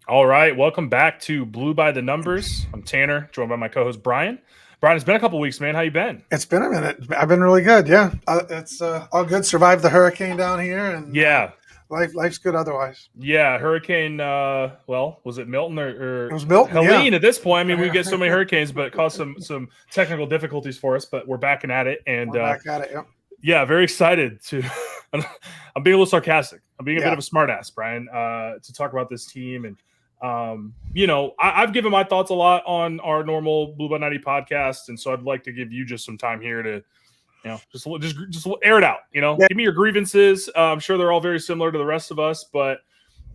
All right, welcome back to Blue by the Numbers. I'm Tanner, joined by my co-host Brian. Brian, it's been a couple weeks, man. How you been? It's been a minute. I've been really good. Yeah, it's all good. Survived the hurricane down here, and Yeah, life's good otherwise. yeah. Hurricane. Well, was it Milton It or was Milton. Yeah, Helene? At this point, I mean, we get so many hurricanes, but it caused some technical difficulties for us. But we're backing at it, and we're back at it. Yep. yeah, very excited to. I'm being a little sarcastic. I'm being a bit Yeah. of a smartass, Brian, to talk about this team. And I've given my thoughts a lot on our normal Blue by 90 podcast, and so I'd like to give you just some time here to, just air it out. Yeah. Give me your grievances. I'm sure they're all very similar to the rest of us, but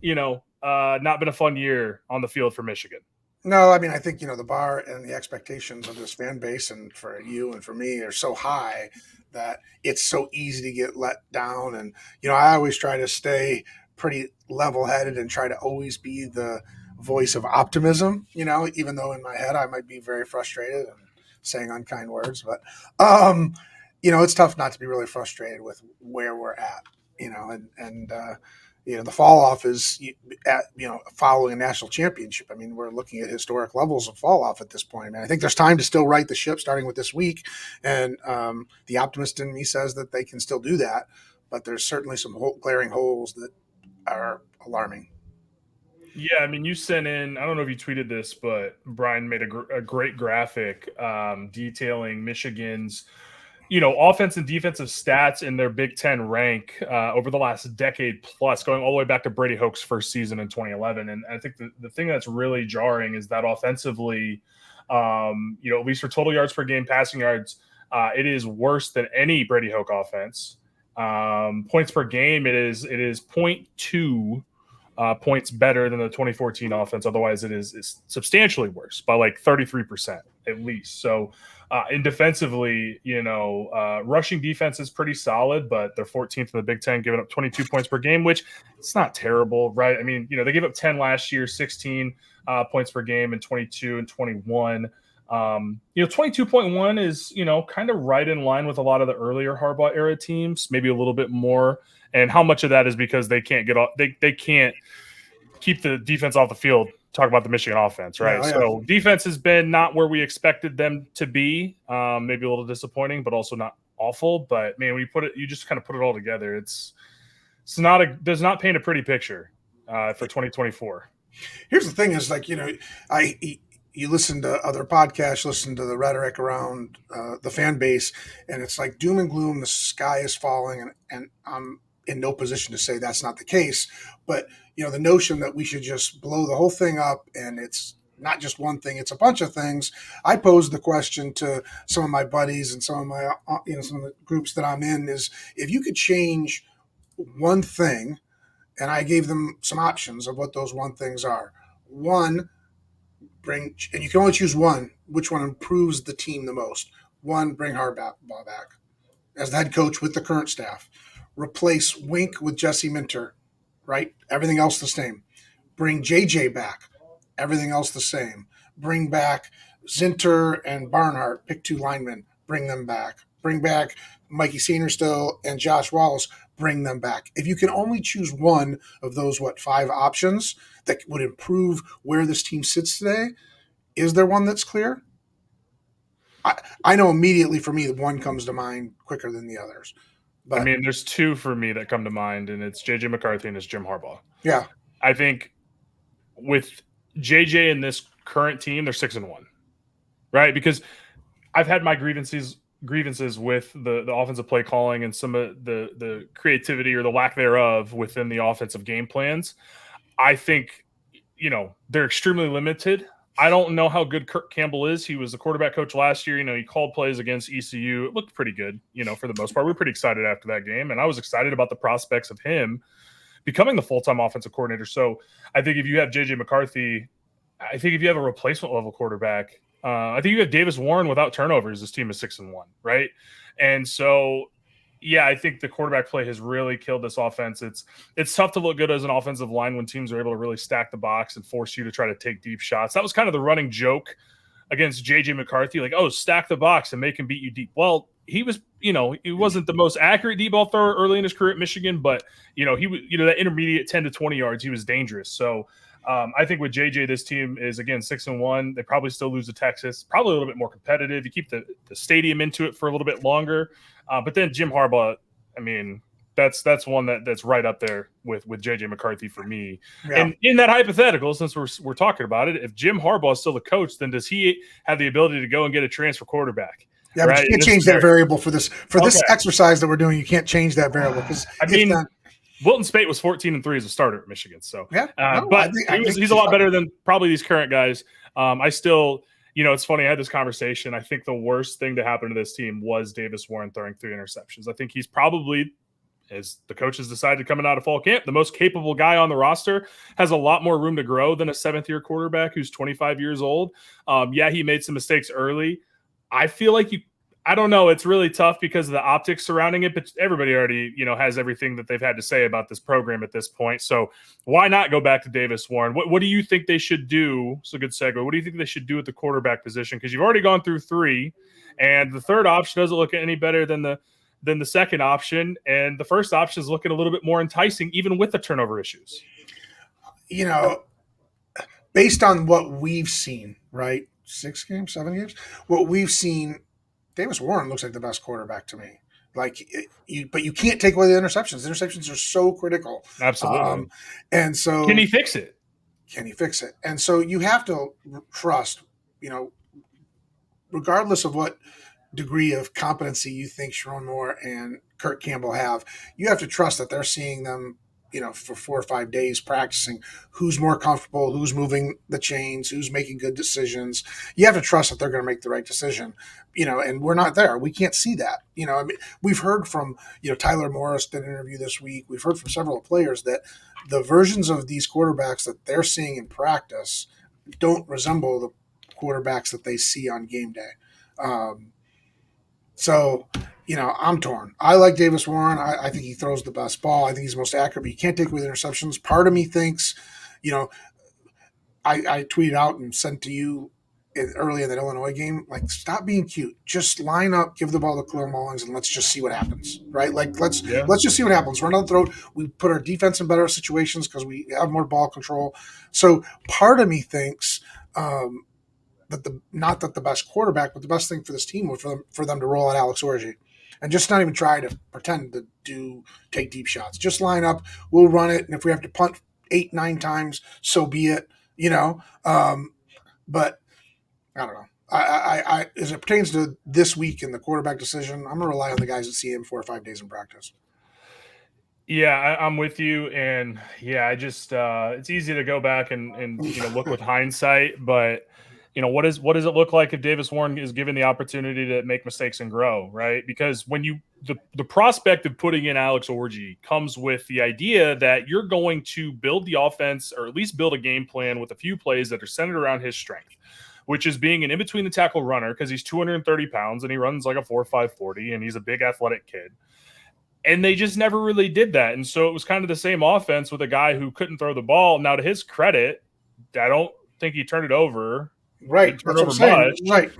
not been a fun year on the field for Michigan. No, I mean, I think the bar and the expectations of this fan base, and for you and for me, are so high that it's so easy to get let down. And I always try to stay pretty level headed and try to always be the voice of optimism. Even though in my head I might be very frustrated and saying unkind words, but it's tough not to be really frustrated with where we're at. The fall off is at following a national championship. I mean, we're looking at historic levels of fall off at this point. I mean, I think there's time to still right the ship, starting with this week. And the optimist in me says that they can still do that, but there's certainly some glaring holes that are alarming. Yeah, I mean, you sent in, I don't know if you tweeted this, but Brian made a great graphic detailing Michigan's, offense and defensive stats in their Big Ten rank over the last decade plus, going all the way back to Brady Hoke's first season in 2011. And I think the thing that's really jarring is that offensively, at least for total yards per game, passing yards, it is worse than any Brady Hoke offense. Points per game, it is 0.2 points better than the 2014 offense. Otherwise, it's substantially worse by like 33% at least. So, in defensively, rushing defense is pretty solid, but they're 14th in the Big Ten, giving up 22 points per game, which it's not terrible, right? I mean, they gave up 10 last year, 16 points per game, and 22 and 21. 22.1 is, kind of right in line with a lot of the earlier Harbaugh era teams, maybe a little bit more. And how much of that is because they can't get off, they can't keep the defense off the field. Talk about the Michigan offense, right? Yeah, yeah. So defense has been not where we expected them to be. Maybe a little disappointing, but also not awful. But man, when you just kind of put it all together, does not paint a pretty picture for 2024. Here's the thing: is like you listen to other podcasts, listen to the rhetoric around the fan base, and it's like doom and gloom. The sky is falling, and I'm in no position to say that's not the case. But the notion that we should just blow the whole thing up, and it's not just one thing; it's a bunch of things. I posed the question to some of my buddies and some of my some of the groups that I'm in: is if you could change one thing, and I gave them some options of what those one things are. One, and you can only choose one, which one improves the team the most. One, bring Harbaugh back as the head coach with the current staff. Replace Wink with Jesse Minter, right? Everything else the same. Bring JJ back. Everything else the same. Bring back Zinter and Barnhart. Pick two linemen. Bring them back. Bring back Mikey Senior and Josh Wallace. Bring them back. If you can only choose one of those, five options that would improve where this team sits today, is there one that's clear? I know immediately for me, the one comes to mind quicker than the others. But I mean, there's two for me that come to mind, and it's JJ McCarthy and it's Jim Harbaugh. Yeah. I think with JJ and this current team, they're 6-1, right? Because I've had my grievances with the offensive play calling and some of the creativity or the lack thereof within the offensive game plans. I think, they're extremely limited. I don't know how good Kirk Campbell is. He was the quarterback coach last year. He called plays against ECU. It looked pretty good, for the most part. We were pretty excited after that game, and I was excited about the prospects of him becoming the full-time offensive coordinator. So I think if you have JJ McCarthy, I think if you have a replacement level quarterback, I think you have Davis Warren without turnovers. This team is 6-1, right? And so, yeah, I think the quarterback play has really killed this offense. It's tough to look good as an offensive line when teams are able to really stack the box and force you to try to take deep shots. That was kind of the running joke against JJ McCarthy, like, oh, stack the box and make him beat you deep. Well, he was, he wasn't the most accurate deep ball thrower early in his career at Michigan, but he was, that intermediate 10 to 20 yards, he was dangerous. So I think with JJ, this team is again 6-1. They probably still lose to Texas, probably a little bit more competitive. You keep the stadium into it for a little bit longer, but then Jim Harbaugh, I mean, that's one that's right up there with JJ McCarthy for me. Yeah. And in that hypothetical, since we're talking about it, if Jim Harbaugh is still the coach, then does he have the ability to go and get a transfer quarterback? Yeah, right? But you can't change that variable for this exercise that we're doing. You can't change that variable because Wilton Spate was 14-3 as a starter at Michigan. So yeah, but he's a lot better than probably these current guys. I still, it's funny. I had this conversation. I think the worst thing to happen to this team was Davis Warren throwing 3 interceptions. I think he's probably, as the coaches decided coming out of fall camp, the most capable guy on the roster, has a lot more room to grow than a 7th-year quarterback who's 25 years old. Yeah, he made some mistakes early. I feel like I don't know. It's really tough because of the optics surrounding it, but everybody already, has everything that they've had to say about this program at this point. So why not go back to Davis Warren? What do you think they should do? It's a good segue. What do you think they should do at the quarterback position? Because you've already gone through 3, and the third option doesn't look any better than the second option, and the first option is looking a little bit more enticing, even with the turnover issues. Based on what we've seen, right? 6 games, 7 games, what we've seen, Davis Warren looks like the best quarterback to me. But you can't take away the interceptions. The interceptions are so critical. Absolutely. And so, can he fix it? And so you have to trust, regardless of what degree of competency you think Sharon Moore and Kurt Campbell have, you have to trust that they're seeing them, for 4 or 5 days practicing who's more comfortable, who's moving the chains, who's making good decisions. You have to trust that they're going to make the right decision, and we're not there. We can't see that. We've heard from, Tyler Morris did an interview this week. We've heard from several players that the versions of these quarterbacks that they're seeing in practice don't resemble the quarterbacks that they see on game day. So, I'm torn. I like Davis Warren. I think he throws the best ball. I think he's the most accurate, but you can't take away the interceptions. Part of me thinks, I tweeted out and sent to you early in that Illinois game, like, stop being cute. Just line up, give the ball to Khalil Mullins, and let's just see what happens, right? Like, let's just see what happens. Run down the throat. We put our defense in better situations because we have more ball control. So part of me thinks not that the best quarterback, but the best thing for this team was for them to roll out Alex Orji. And just not even try to pretend to take deep shots. Just line up, we'll run it, and if we have to punt 8, 9 times, so be it. But I don't know. I as it pertains to this week in the quarterback decision, I'm gonna rely on the guys that see him 4 or 5 days in practice. Yeah, I'm with you, and I just it's easy to go back and look with hindsight, but. What does it look like if Davis Warren is given the opportunity to make mistakes and grow, right? Because when the prospect of putting in Alex Orji comes with the idea that you're going to build the offense or at least build a game plan with a few plays that are centered around his strength, which is being an in-between the tackle runner because he's 230 pounds and he runs like a 4.5 40 and he's a big athletic kid. And they just never really did that. And so it was kind of the same offense with a guy who couldn't throw the ball. Now, to his credit, I don't think he turned it over. Right. That's what I'm saying. Right.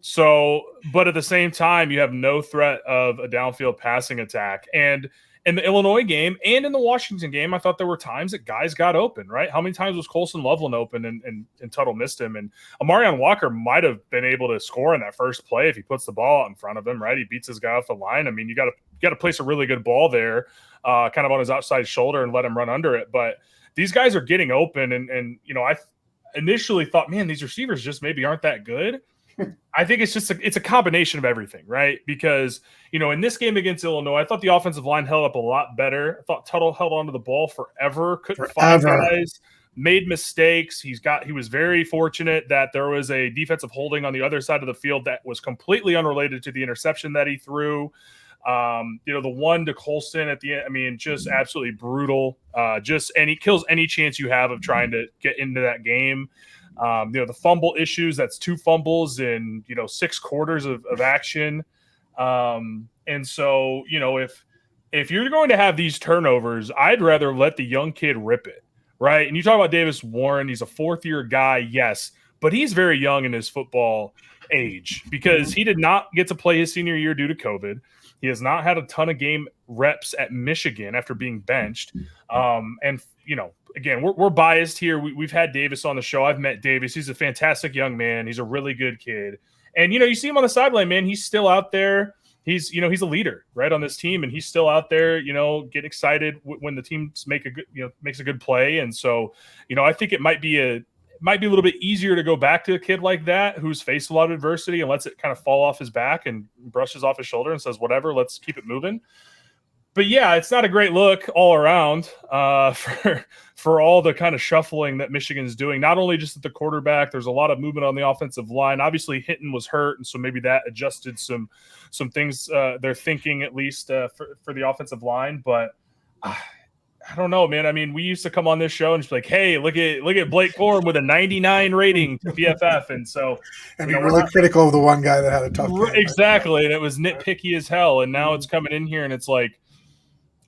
So, but at the same time, you have no threat of a downfield passing attack. And in the Illinois game and in the Washington game, I thought there were times that guys got open, right? How many times was Colson Loveland open and Tuttle missed him? And Amarion Walker might have been able to score in that first play if he puts the ball out in front of him, right? He beats his guy off the line. I mean, you got to place a really good ball there, kind of on his outside shoulder and let him run under it. But these guys are getting open, and I initially thought, man, these receivers just maybe aren't that good. I think it's a combination of everything, right? Because, in this game against Illinois, I thought the offensive line held up a lot better. I thought Tuttle held onto the ball forever, couldn't find guys, made mistakes. He was very fortunate that there was a defensive holding on the other side of the field that was completely unrelated to the interception that he threw. The one to Colston at the end, I mean, just absolutely brutal. And he kills any chance you have of trying to get into that game. The fumble issues, that's 2 fumbles in, 6 quarters of action. And so, if you're going to have these turnovers, I'd rather let the young kid rip it, right? And you talk about Davis Warren, he's a 4th-year guy, yes, but he's very young in his football age because he did not get to play his senior year due to COVID. He has not had a ton of game reps at Michigan after being benched. And, again, we're biased here. We've had Davis on the show. I've met Davis. He's a fantastic young man. He's a really good kid. And, you see him on the sideline, man. He's still out there. He's a leader, right, on this team, and he's still out there, getting excited when the team makes a good play. And so, I think it might be a little bit easier to go back to a kid like that who's faced a lot of adversity and lets it kind of fall off his back and brushes off his shoulder and says, whatever, let's keep it moving. But yeah, it's not a great look all around for all the kind of shuffling that Michigan's doing. Not only just at the quarterback, there's a lot of movement on the offensive line. Obviously, Hinton was hurt, and so maybe that adjusted some things they're thinking, at least for the offensive line. But I don't know, man. I mean, we used to come on this show and just be like, "Hey, look at Blake Corum with a 99 rating to PFF," and so and be really critical of the one guy that had a tough game. Exactly, and it was nitpicky as hell. And now it's coming in here, and it's like,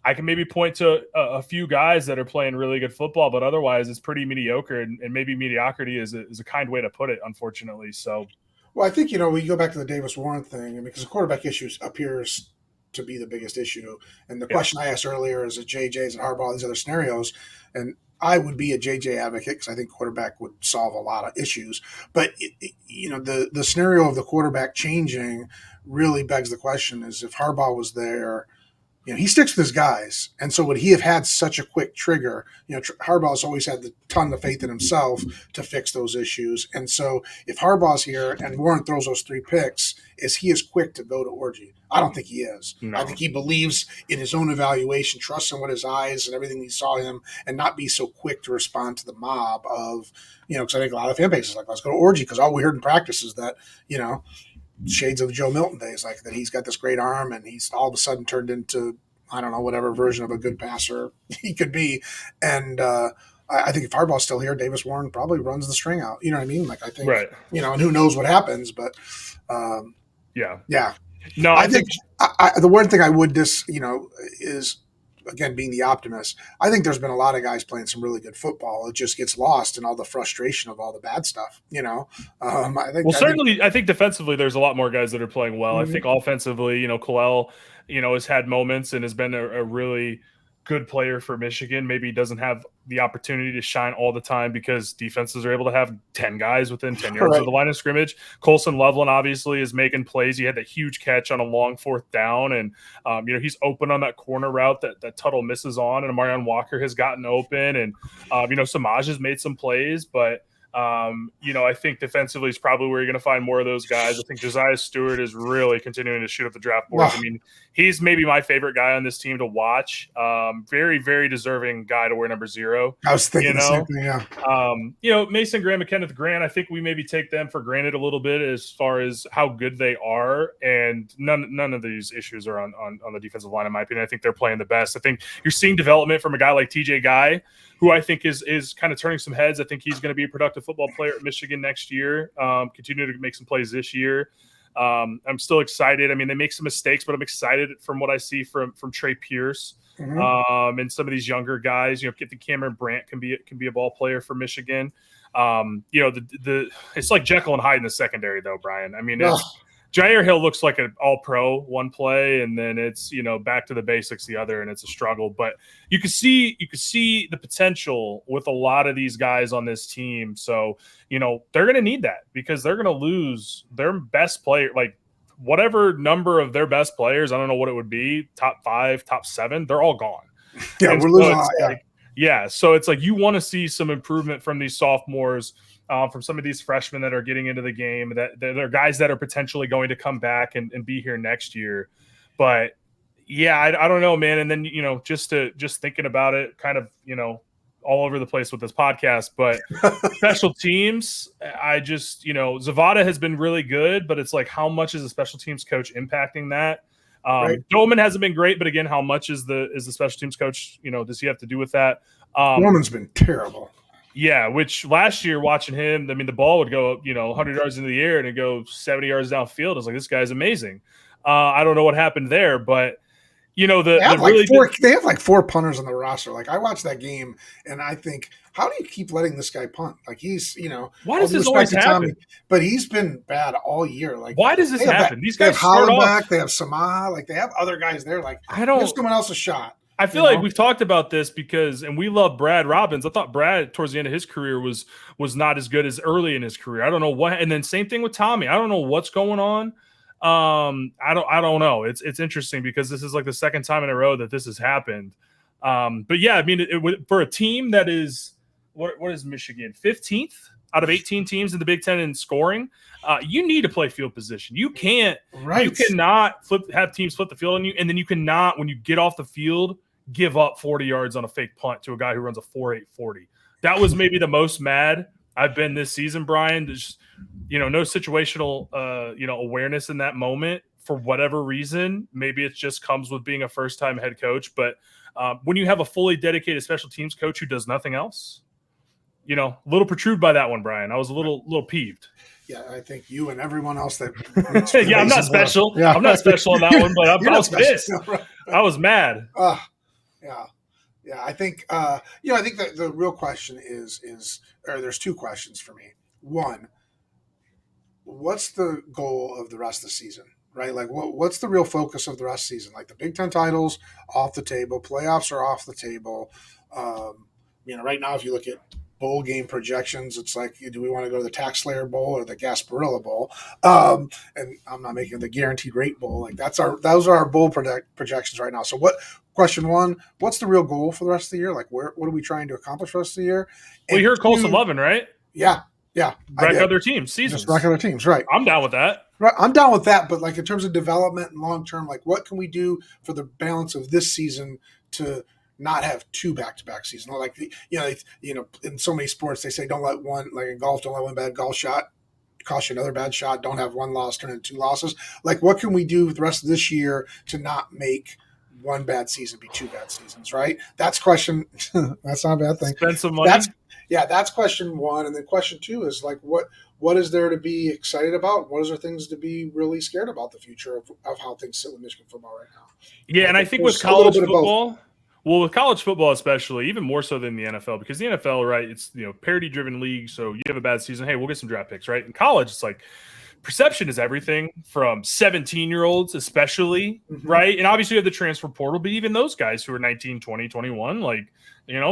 I can maybe point to a few guys that are playing really good football, but otherwise it's pretty mediocre, and maybe mediocrity is a kind way to put it, unfortunately. So, well, I think, we go back to the Davis Warren thing, because the quarterback issue appears to be the biggest issue. And the question I asked earlier is at JJ's and Harbaugh, these other scenarios, and I would be a JJ advocate because I think quarterback would solve a lot of issues. But the scenario of the quarterback changing really begs the question: is if Harbaugh was there, he sticks with his guys. And so would he have had such a quick trigger? Harbaugh's always had the ton of faith in himself to fix those issues. And so if Harbaugh's here and Warren throws those 3 picks, is he as quick to go to Orgy? I don't think he is. No. I think he believes in his own evaluation, trusts in what his eyes and everything he saw him, and not be so quick to respond to the mob of, because I think a lot of fan bases like, let's go to Orgy, because all we heard in practice is that, shades of the Joe Milton days, like that he's got this great arm and he's all of a sudden turned into, I don't know, whatever version of a good passer he could be. And I think if Harbaugh's still here, Davis Warren probably runs the string out. You know what I mean? Like, I think, right. And who knows what happens, but yeah. No, I think the one thing I would is, again, being the optimist, I think there's been a lot of guys playing some really good football. It just gets lost in all the frustration of all the bad stuff, I think defensively there's a lot more guys that are playing well. Mm-hmm. I think offensively, Kalel, has had moments and has been a really good player for Michigan. Maybe he doesn't have the opportunity to shine all the time because defenses are able to have 10 guys within 10 yards of the line of scrimmage. Colson Loveland obviously is making plays. He had that huge catch on a long 4th down, and he's open on that corner route that Tuttle misses on, and Amarion Walker has gotten open, and Samaj has made some plays, but I think defensively is probably where you're going to find more of those guys. I think Josiah Stewart is really continuing to shoot up the draft boards. I mean, he's maybe my favorite guy on this team to watch. Very, very deserving guy to wear number 0. I was thinking the same thing, yeah. Mason Graham and Kenneth Grant, I think we maybe take them for granted a little bit as far as how good they are, and none of these issues are on the defensive line, in my opinion. I think they're playing the best. I think you're seeing development from a guy like TJ Guy, who I think is kind of turning some heads. I think he's going to be a productive football player at Michigan next year, continue to make some plays this year. I'm still excited. I mean, they make some mistakes, but I'm excited from what I see from Trey Pierce, and some of these younger guys. Cameron Brandt can be a ball player for Michigan. It's like Jekyll and Hyde in the secondary, though, Brian. I mean, Jair Hill looks like an all-pro one play, and then it's back to the basics the other, and it's a struggle. But you can see the potential with a lot of these guys on this team. So they're going to need that because they're going to lose their best player, like whatever number of their best players. I don't know what it would be, top 5, top 7. They're all gone. Yeah, and we're losing. So it's like you want to see some improvement from these sophomores. From some of these freshmen that are getting into the game, that are guys that are potentially going to come back and be here next year. But yeah, I don't know, man. And then, just thinking about it, kind of, all over the place with this podcast, but special teams, I just, Zavada has been really good, but it's like, how much is a special teams coach impacting that? Doman hasn't been great, but again, how much is the special teams coach, does he have to do with that? Doman's been terrible. Yeah, which last year watching him, I mean, the ball would go, 100 yards into the air and it'd go 70 yards downfield. I was like, this guy's amazing. I don't know what happened there, but They have like really four. They have like four punters on the roster. Like I watched that game, and I think, how do you keep letting this guy punt? Like he's, why all does due this respect always to Tommy, happen? but he's been bad all year. Like Why does this happen? These they have guys start Holland off. back, they have Samaha, like they have other guys there. Like I give don't. someone else a shot. I feel like we've talked about this because, and we love Brad Robbins. I thought Brad towards the end of his career was not as good as early in his career. I don't know what, and then same thing with Tommy. I don't know what's going on. I don't know. It's interesting because this is like the second time in a row that this has happened. But yeah, I mean, for a team that is what is Michigan 15th out of 18 teams in the Big Ten in scoring, you need to play field position. You cannot have teams flip the field on you, and then you cannot, when you get off the field, give up 40 yards on a fake punt to a guy who runs a 4.8 40. That was maybe the most mad I've been this season, Brian. There's no situational awareness in that moment for whatever reason. Maybe it just comes with being a first-time head coach, but when you have a fully dedicated special teams coach who does nothing else, a little protrude by that one, Brian. I was a little peeved. Yeah, I think you and everyone else that. Yeah, I'm not special. Yeah. I'm not special on that one, but I was pissed. No, right. I was mad. Yeah. I think I think that the real question is there's two questions for me. One, what's the goal of the rest of the season? Right? Like what's the real focus of the rest of the season? Like the Big Ten titles off the table, playoffs are off the table. Right now, if you look at bowl game projections, it's like, do we want to go to the Tax Slayer Bowl or the Gasparilla Bowl? And I'm not making the Guaranteed Rate Bowl. Like those are our bowl projections right now. So question one, what's the real goal for the rest of the year? Like what are we trying to accomplish for the rest of the year? We heard Colson Lovin, right? Yeah. Wreck other teams, seasons. Just wreck other teams, right. I'm down with that. Right, I'm down with that, but like in terms of development and long term, like what can we do for the balance of this season to not have two back-to-back seasons? Like in so many sports they say don't let one, like in golf, don't let one bad golf shot cost you another bad shot. Don't have one loss turn into two losses. Like what can we do with the rest of this year to not make one bad season be two bad seasons? Right. That's question. That's not a bad thing. Spend some money. That's question one, and then question two is like what is there to be excited about? What is there things to be really scared about the future of how things sit with Michigan football right now? Yeah, and I think with college football, with college football especially, even more so than the NFL, because the NFL, right, it's parity-driven league, so you have a bad season, hey, we'll get some draft picks, right? In college, it's like perception is everything from 17-year-olds especially, right? And obviously you have the transfer portal, but even those guys who are 19, 20, 21, like,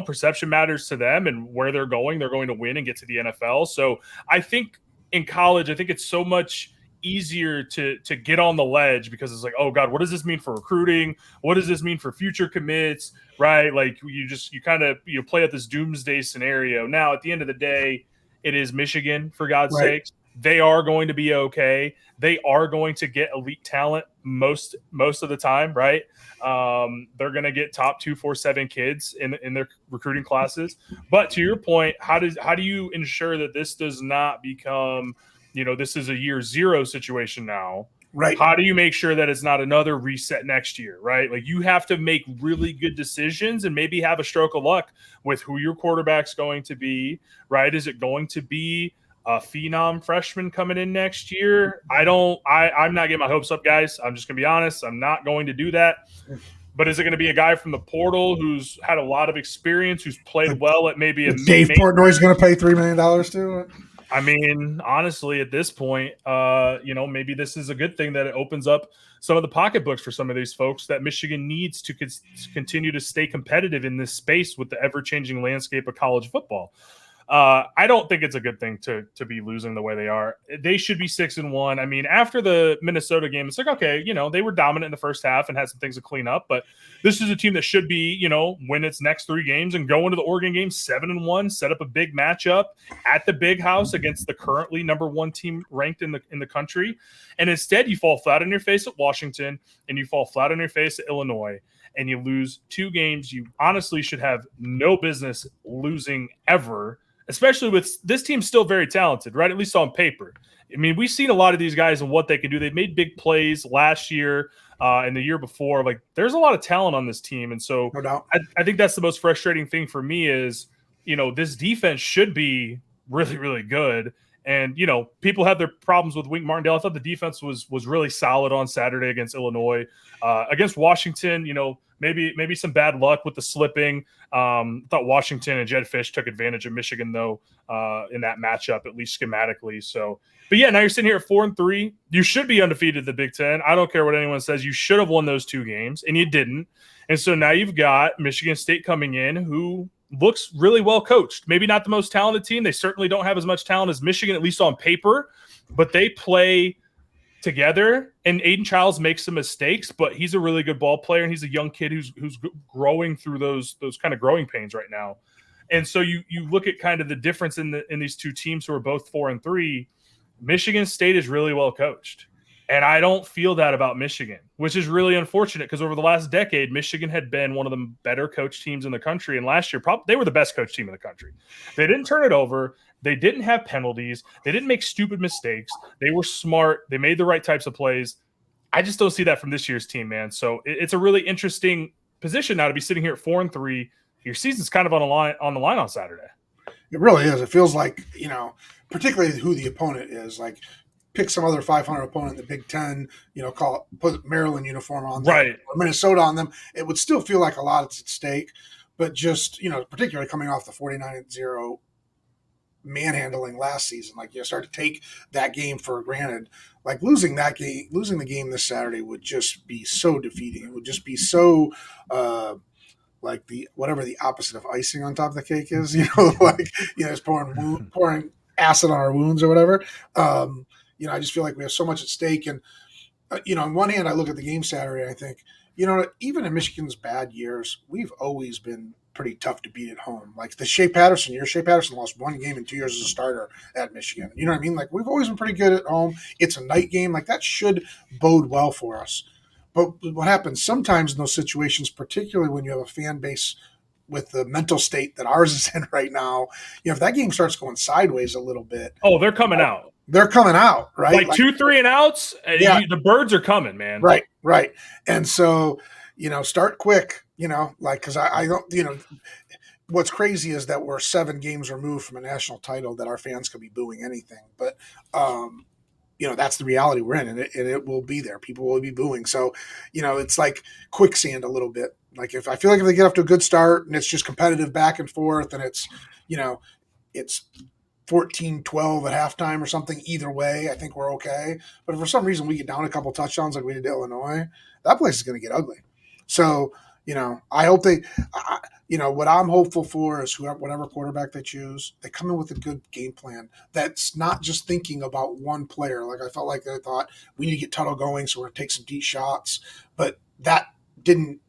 perception matters to them and where they're going to win and get to the NFL. So I think in college, I think it's so much easier to get on the ledge because it's like, oh God, what does this mean for recruiting? What does this mean for future commits? Right? Like you kind of play at this doomsday scenario. Now, at the end of the day, it is Michigan, for God's sakes. They are going to be okay. They are going to get elite talent most of the time, right? They're going to get top 247 kids in their recruiting classes. But to your point, how do you ensure that this does not become, this is a year zero situation now? Right. How do you make sure that it's not another reset next year, right? Like you have to make really good decisions and maybe have a stroke of luck with who your quarterback's going to be, right? Is it going to be a phenom freshman coming in next year? I'm not getting my hopes up, guys. I'm just going to be honest. I'm not going to do that. But is it going to be a guy from the portal who's had a lot of experience, who's played well at maybe Dave Portnoy's going to pay $3 million to? I mean, honestly, at this point, maybe this is a good thing that it opens up some of the pocketbooks for some of these folks that Michigan needs to continue to stay competitive in this space with the ever-changing landscape of college football. I don't think it's a good thing to be losing the way they are. They should be 6-1. I mean, after the Minnesota game, it's like, okay, they were dominant in the first half and had some things to clean up, but this is a team that should be, win its next 3 games and go into the Oregon game 7-1, set up a big matchup at the Big House against the currently number 1 team ranked in the country. And instead you fall flat on your face at Washington and you fall flat on your face at Illinois, and you lose 2 games you honestly should have no business losing ever. Especially with this team still very talented, right? At least on paper. I mean, we've seen a lot of these guys and what they can do. They've made big plays last year and the year before. Like, there's a lot of talent on this team. And so no doubt. I think that's the most frustrating thing for me is, this defense should be really, really good. And, you know, people had their problems with Wink Martindale. I thought the defense was really solid on Saturday against Illinois. Against Washington, you know, maybe some bad luck with the slipping. I thought Washington and Jed Fish took advantage of Michigan, though, in that matchup, at least schematically. So, but yeah, now you're sitting here at 4-3. You should be undefeated in the Big Ten. I don't care what anyone says. You should have won those 2 games, and you didn't. And so now you've got Michigan State coming in, who looks really well coached. Maybe not the most talented team. They certainly don't have as much talent as Michigan, at least on paper, but they play together. And Aiden Childs makes some mistakes, but he's a really good ball player, and he's a young kid who's growing through those kind of growing pains right now. And so you look at kind of the difference in these 2 teams who are both 4-3. Michigan State is really well coached. And I don't feel that about Michigan, which is really unfortunate because over the last decade, Michigan had been one of the better coached teams in the country. And last year, they were the best coached team in the country. They didn't turn it over. They didn't have penalties. They didn't make stupid mistakes. They were smart. They made the right types of plays. I just don't see that from this year's team, man. So it's a really interesting position now to be sitting here at 4-3. Your season's kind of on the line on Saturday. It really is. It feels like, you know, particularly who the opponent is. Like, pick some other 500 opponent in the Big Ten, you know, put Maryland uniform on them, right, or Minnesota on them. It would still feel like a lot is at stake, but just, you know, particularly coming off the 49-0 manhandling last season, like, you start to take that game for granted. Like, losing the game this Saturday would just be so defeating. It would just be so like whatever the opposite of icing on top of the cake is, you know, like, you know, it's pouring acid on our wounds or whatever. You know, I just feel like we have so much at stake. And, you know, on one hand, I look at the game Saturday, I think, you know, even in Michigan's bad years, we've always been pretty tough to beat at home. Like the Shea Patterson year, Shea Patterson lost 1 game in 2 years as a starter at Michigan. You know what I mean? Like, we've always been pretty good at home. It's a night game. Like, that should bode well for us. But what happens sometimes in those situations, particularly when you have a fan base with the mental state that ours is in right now, you know, if that game starts going sideways a little bit. Oh, they're coming out. They're coming out, right? Like 2, 3 and outs. Yeah. The birds are coming, man. Right. And so, you know, start quick, you know, like, because I don't, you know, what's crazy is that we're 7 games removed from a national title that our fans could be booing anything. But, you know, that's the reality we're in, and it will be there. People will be booing. So, you know, it's like quicksand a little bit. Like, if they get off to a good start and it's just competitive back and forth, and it's, you know, it's 14-12 at halftime or something, either way, I think we're okay. But if for some reason we get down a couple touchdowns like we did to Illinois, that place is going to get ugly. So, you know, I hope you know, what I'm hopeful for is whatever quarterback they choose, they come in with a good game plan that's not just thinking about one player. Like, I felt like they thought we need to get Tuttle going, so we're going to take some deep shots. But that didn't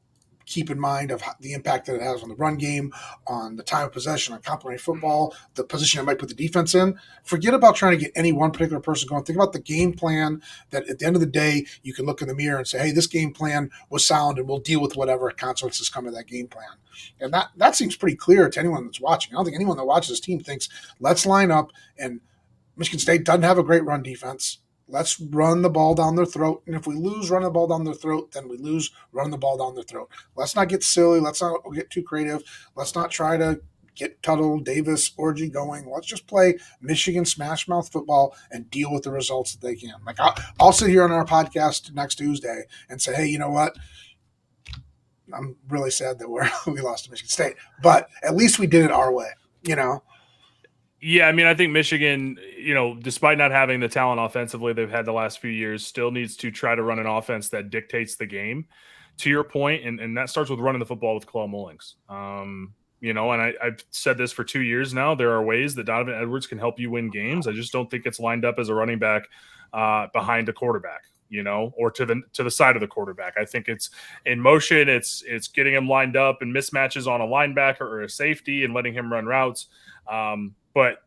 keep in mind of the impact that it has on the run game, on the time of possession, on complementary football, the position I might put the defense in. Forget about trying to get any one particular person going. Think about the game plan that at the end of the day, you can look in the mirror and say, hey, this game plan was sound, and we'll deal with whatever consequences come of that game plan. And that seems pretty clear to anyone that's watching. I don't think anyone that watches this team thinks, let's line up, and Michigan State doesn't have a great run defense. Let's run the ball down their throat. And if we lose running the ball down their throat, then we lose running the ball down their throat. Let's not get silly. Let's not get too creative. Let's not try to get Tuttle, Davis, Orgy going. Let's just play Michigan smash mouth football and deal with the results that they can. Like, I'll sit here on our podcast next Tuesday and say, hey, you know what? I'm really sad that we lost to Michigan State. But at least we did it our way, you know? Yeah, I mean, I think Michigan, you know, despite not having the talent offensively they've had the last few years, still needs to try to run an offense that dictates the game, to your point, and that starts with running the football with Chloe Mullings. You know, and I've said this for 2 years now. There are ways that Donovan Edwards can help you win games. I just don't think it's lined up as a running back behind a quarterback, you know, or to the side of the quarterback. I think it's in motion. It's getting him lined up and mismatches on a linebacker or a safety and letting him run routes. But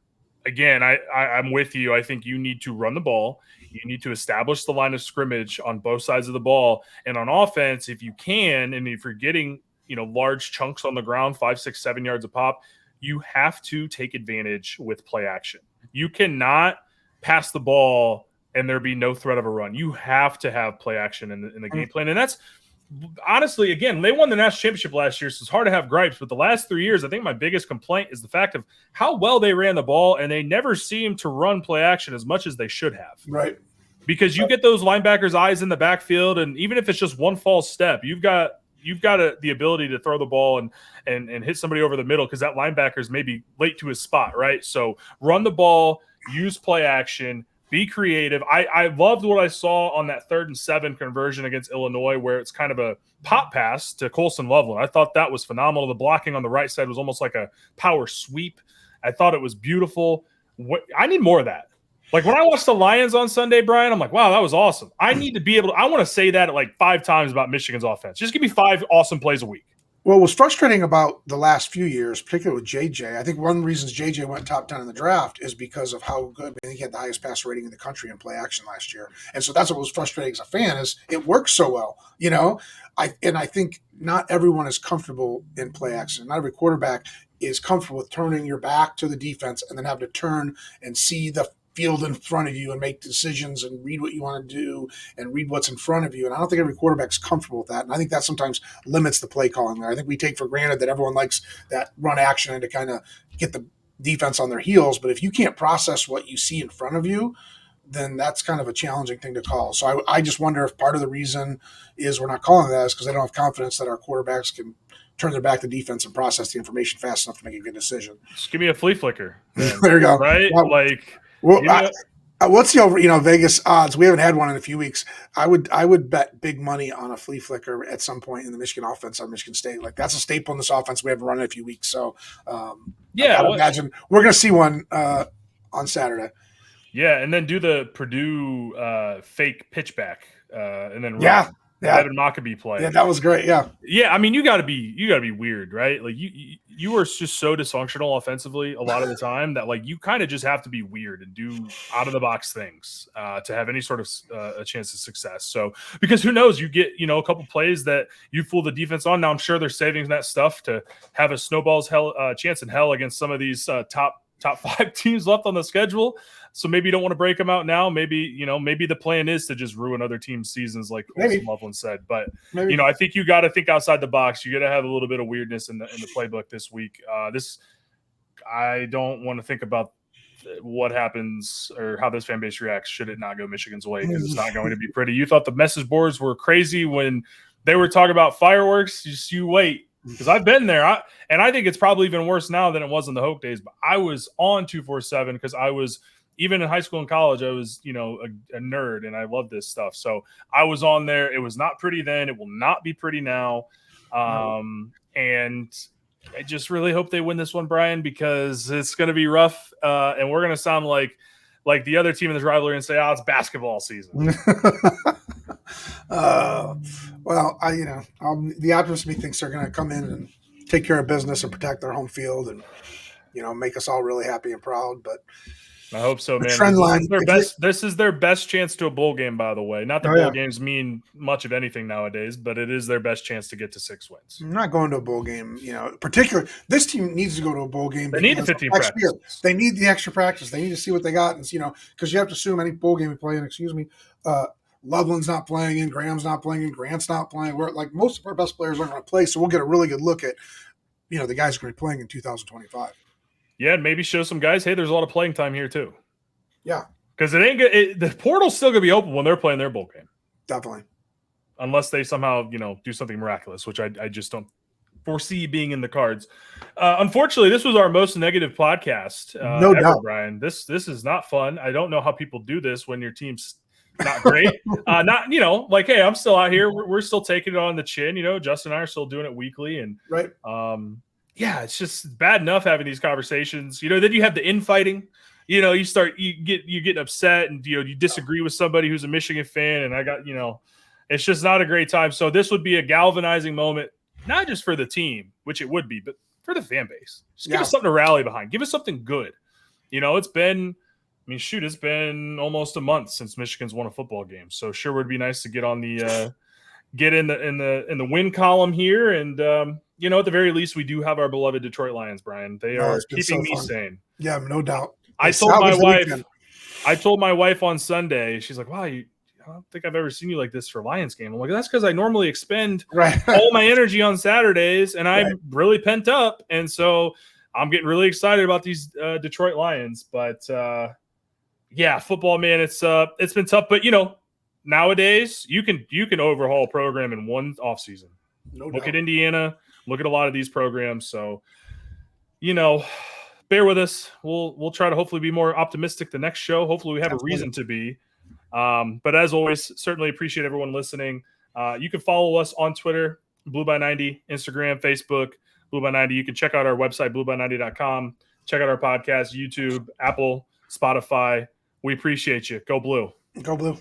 again, I'm with you. I think you need to run the ball. You need to establish the line of scrimmage on both sides of the ball. And on offense, if you can, and if you're getting, you know, large chunks on the ground, 5, 6, 7 yards a pop, you have to take advantage with play action. You cannot pass the ball and there be no threat of a run. You have to have play action in the game plan. And that's honestly, again, they won the national championship last year, so it's hard to have gripes. But the last 3 years, I think my biggest complaint is the fact of how well they ran the ball, and they never seemed to run play action as much as they should have. Right. Because you get those linebackers' eyes in the backfield, and even if it's just one false step, you've got the ability to throw the ball and hit somebody over the middle because that linebacker's maybe late to his spot, right? So run the ball, use play action, be creative. I loved what I saw on that 3rd and 7 conversion against Illinois, where it's kind of a pop pass to Colson Loveland. I thought that was phenomenal. The blocking on the right side was almost like a power sweep. I thought it was beautiful. I need more of that. Like when I watched the Lions on Sunday, Brian, I'm like, wow, that was awesome. I need to be able to, I want to say that like 5 times about Michigan's offense. Just give me 5 awesome plays a week. Well, what's frustrating about the last few years, particularly with JJ, I think one of the reasons JJ went top 10 in the draft is because of how good. I think he had the highest passer rating in the country in play action last year. And so that's what was frustrating as a fan is it works so well, you know? I think not everyone is comfortable in play action. Not every quarterback is comfortable with turning your back to the defense and then have to turn and see the field in front of you and make decisions and read what you want to do and read what's in front of you. And I don't think every quarterback's comfortable with that. And I think that sometimes limits the play calling there. I think we take for granted that everyone likes that run action and to kind of get the defense on their heels. But if you can't process what you see in front of you, then that's kind of a challenging thing to call. So I just wonder if part of the reason is we're not calling that is because they don't have confidence that our quarterbacks can turn their back to defense and process the information fast enough to make a good decision. Just give me a flea flicker. There you go. Right? Well, what's the over? Vegas odds? We haven't had one in a few weeks. I would bet big money on a flea flicker at some point in the Michigan offense on Michigan State. Like that's a staple in this offense. We haven't run in a few weeks, so I imagine we're going to see one on Saturday. Yeah, and then do the Purdue fake pitchback, and then Devin Maccabee play. Yeah, that was great. Yeah. I mean, you got to be weird, right? Like you are just so dysfunctional offensively a lot of the time that like you kind of just have to be weird and do out of the box things to have any sort of a chance of success. So because who knows, you get a couple plays that you fool the defense on. Now I'm sure they're saving that stuff to have a snowball's chance in hell against some of these top 5 teams left on the schedule. So maybe you don't want to break them out now. Maybe the plan is to just ruin other teams' seasons, like Colson Loveland said. But I think you got to think outside the box. You got to have a little bit of weirdness in the playbook this week. I don't want to think about what happens or how this fan base reacts should it not go Michigan's way, because it's not going to be pretty. You thought the message boards were crazy when they were talking about fireworks. Just you wait. Because I've been there, and I think it's probably even worse now than it was in the Hoke days. But I was on 247 because I was, even in high school and college, I was a nerd and I love this stuff. So I was on there. It was not pretty then. It will not be pretty now. And I just really hope they win this one, Brian, because it's going to be rough, and we're going to sound like the other team in this rivalry and say, "Oh, it's basketball season." Well, the optimist in me thinks they're going to come in and take care of business and protect their home field and, make us all really happy and proud. But I hope so, man. Trend line. This is their best chance to a bowl game, by the way. Not that bowl games mean much of anything nowadays, but it is their best chance to get to 6 wins. I'm not going to a bowl game, particularly this team needs to go to a bowl game. They need the 15 practice. They need the extra practice. They need to see what they got. And, because you have to assume any bowl game we play in, Loveland's not playing in, Graham's not playing in, Grant's not playing. We're like most of our best players aren't going to play, so we'll get a really good look at, the guys who are going to be playing in 2025. Yeah, and maybe show some guys, hey, there's a lot of playing time here too. Yeah, because it ain't good. The portal's still going to be open when they're playing their bowl game. Definitely, unless they somehow do something miraculous, which I just don't foresee being in the cards. Unfortunately, this was our most negative podcast. No doubt, Brian. This is not fun. I don't know how people do this when your team's not great. Hey, I'm still out here. We're still taking it on the chin. Justin and I are still doing it weekly, and right. It's just bad enough having these conversations. Then you have the infighting. You get upset, and you disagree with somebody who's a Michigan fan, and it's just not a great time. So this would be a galvanizing moment, not just for the team, which it would be, but for the fan base. Just give us something to rally behind. Give us something good. It's been. It's been almost a month since Michigan's won a football game. So sure would be nice to get on the get in the win column here. And at the very least, we do have our beloved Detroit Lions, Brian. They are keeping me sane. Yeah, no doubt. I told my wife on Sunday, she's like, wow, don't think I've ever seen you like this for Lions game. I'm like, that's because I normally expend Right. all my energy on Saturdays, and I'm Right. really pent up, and so I'm getting really excited about these Detroit Lions. But yeah, football, man, it's been tough. But nowadays you can overhaul a program in one offseason. No Look doubt. at Indiana. Look at a lot of these programs. So bear with us. We'll try to hopefully be more optimistic the next show. Hopefully we have a Absolutely. reason to be. But as always, certainly appreciate everyone listening. You can follow us on Twitter, Blue by 90, Instagram, Facebook, Blue by 90. You can check out our website, blueby90.com. Check out our podcast, YouTube, Apple, Spotify. We appreciate you. Go Blue. Go Blue.